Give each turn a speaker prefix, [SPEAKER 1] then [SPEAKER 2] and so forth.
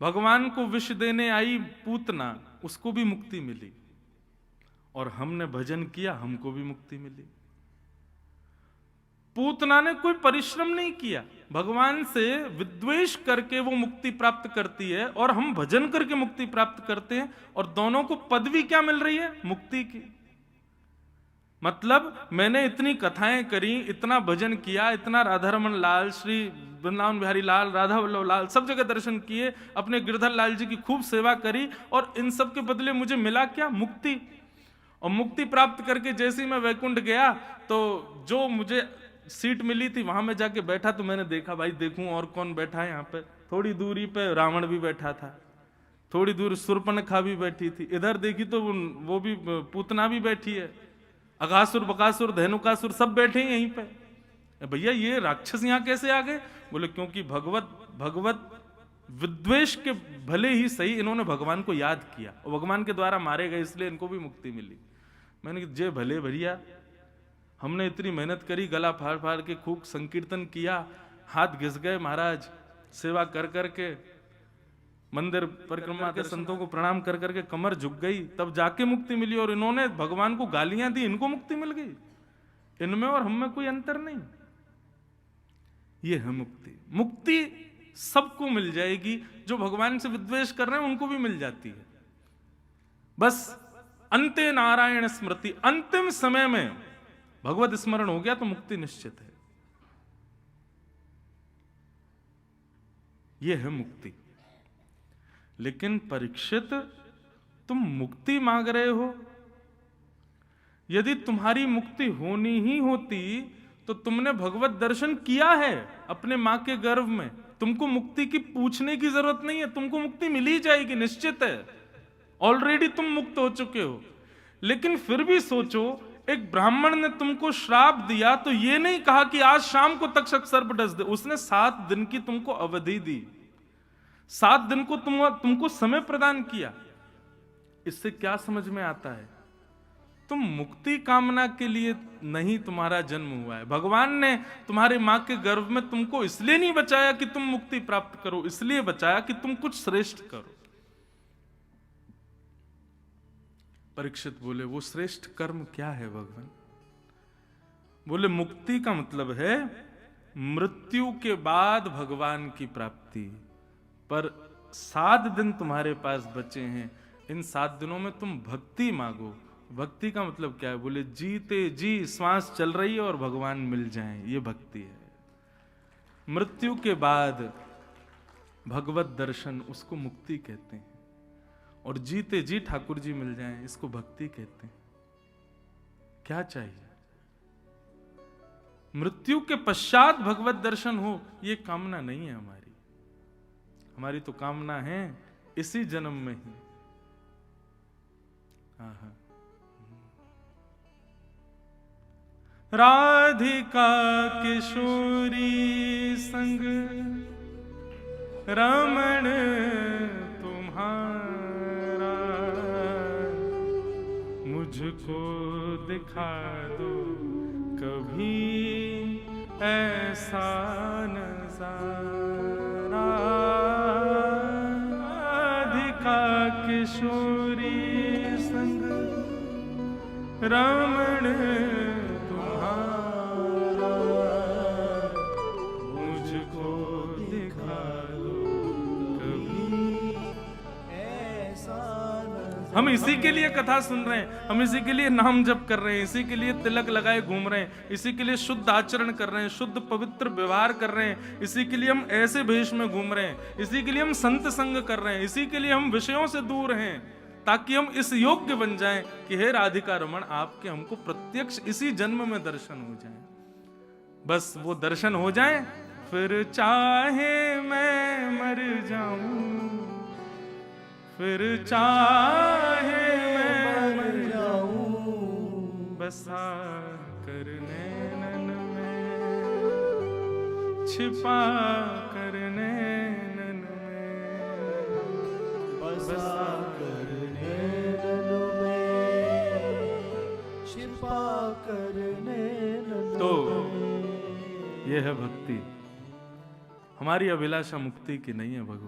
[SPEAKER 1] भगवान को विष देने आई पूतना, उसको भी मुक्ति मिली, और हमने भजन किया, हमको भी मुक्ति मिली। पूतना ने कोई परिश्रम नहीं किया, भगवान से विद्वेष करके वो मुक्ति प्राप्त करती है, और हम भजन करके मुक्ति प्राप्त करते हैं, और दोनों को पदवी क्या मिल रही है? मुक्ति की। मतलब मैंने इतनी कथाएं करी, इतना भजन किया, इतना राधारमण लाल, श्री वृंदावन बिहारी लाल, राधा वल्लभ लाल, सब जगह दर्शन किए, अपने गिरधर लाल जी की खूब सेवा करी, और इन सब के बदले मुझे मिला क्या? मुक्ति। और मुक्ति प्राप्त करके जैसे ही मैं वैकुंठ गया, तो जो मुझे सीट मिली थी वहां में जाके बैठा, तो मैंने देखा, भाई देखूं और कौन बैठा है यहाँ पे। थोड़ी दूरी पे रावण भी बैठा था, थोड़ी दूर शूर्पणखा भी बैठी थी, इधर देखी तो वो भी पूतना भी बैठी है, अगासुर, बकासुर, धेनुकासुर सब बैठे हैं यहीं पे। भैया ये राक्षस यहाँ कैसे आ गए? बोले क्योंकि भगवत विद्वेष के भले ही सही इन्होंने भगवान को याद किया, और भगवान के द्वारा मारे गए, इसलिए इनको भी मुक्ति मिली। मैंने कहा जे भले भैया, हमने इतनी मेहनत करी, गला फाड़ फाड़ के खूब संकीर्तन किया, हाथ घिस गए महाराज, सेवा कर करके, मंदिर परिक्रमा के संतों को प्रणाम कर करके कमर झुक गई, तब जाके मुक्ति मिली, और इन्होंने भगवान को गालियां दी, इनको मुक्ति मिल गई। इनमें और हम में कोई अंतर नहीं। ये है मुक्ति। मुक्ति सबको मिल जाएगी, जो भगवान से विद्वेष कर रहे हैं उनको भी मिल जाती है। बस अंते नारायण स्मृति, अंतिम समय में भगवत स्मरण हो गया तो मुक्ति निश्चित है। यह है मुक्ति। लेकिन परीक्षित, तुम मुक्ति मांग रहे हो, यदि तुम्हारी मुक्ति होनी ही होती तो तुमने भगवत दर्शन किया है अपने मां के गर्भ में, तुमको मुक्ति की पूछने की जरूरत नहीं है, तुमको मुक्ति मिल ही जाएगी, निश्चित है, ऑलरेडी तुम मुक्त हो चुके हो। लेकिन फिर भी सोचो, एक ब्राह्मण ने तुमको श्राप दिया तो ये नहीं कहा कि आज शाम को तक्षक सर्प डस दे, उसने 7 दिन की तुमको अवधि दी, 7 दिन को तुमको समय प्रदान किया। इससे क्या समझ में आता है? तुम मुक्ति कामना के लिए नहीं तुम्हारा जन्म हुआ है। भगवान ने तुम्हारे मां के गर्भ में तुमको इसलिए नहीं बचाया कि तुम मुक्ति प्राप्त करो, इसलिए बचाया कि तुम कुछ श्रेष्ठ करो। परीक्षित बोले, वो श्रेष्ठ कर्म क्या है भगवान? बोले मुक्ति का मतलब है मृत्यु के बाद भगवान की प्राप्ति। पर 7 दिन तुम्हारे पास बचे हैं, इन 7 दिनों में तुम भक्ति मांगो। भक्ति का मतलब क्या है? बोले जीते जी श्वास चल रही है और भगवान मिल जाएं, ये भक्ति है। मृत्यु के बाद भगवत दर्शन, उसको मुक्ति कहते हैं, और जीते जी ठाकुर जी मिल जाएं, इसको भक्ति कहते हैं। क्या चाहिए? मृत्यु के पश्चात भगवत दर्शन हो, ये कामना नहीं है हमारी। हमारी तो कामना है इसी जन्म में ही। हाँ, राधिका किशोरी संग रमण तुम्हारा, मुझको दिखा दो कभी ऐसा नजारा। राधिका किशोरी संग रमण हम इसी के लिए कथा सुन रहे हैं, हम इसी के लिए नाम जप कर रहे हैं, इसी के लिए तिलक लगाए घूम रहे हैं, इसी के लिए शुद्ध आचरण कर रहे हैं, शुद्ध पवित्र व्यवहार कर रहे हैं, इसी के लिए हम ऐसे भेष में घूम रहे हैं, इसी के लिए हम संत संग कर रहे हैं, इसी के लिए हम विषयों से दूर हैं, ताकि हम इस योग्य बन जाएं कि हे राधिका रमण, आपके हमको प्रत्यक्ष इसी जन्म में दर्शन हो जाए। बस वो दर्शन हो जाए, फिर चाहे मैं मर जाऊं, फिर चाहे मैं मर जाऊं, बसा कर नैनन में, छिपा कर नैनन में, बसा कर नैनन में, छिपा कर नैनन। तो यह है भक्ति। हमारी अभिलाषा मुक्ति की नहीं है भगवान।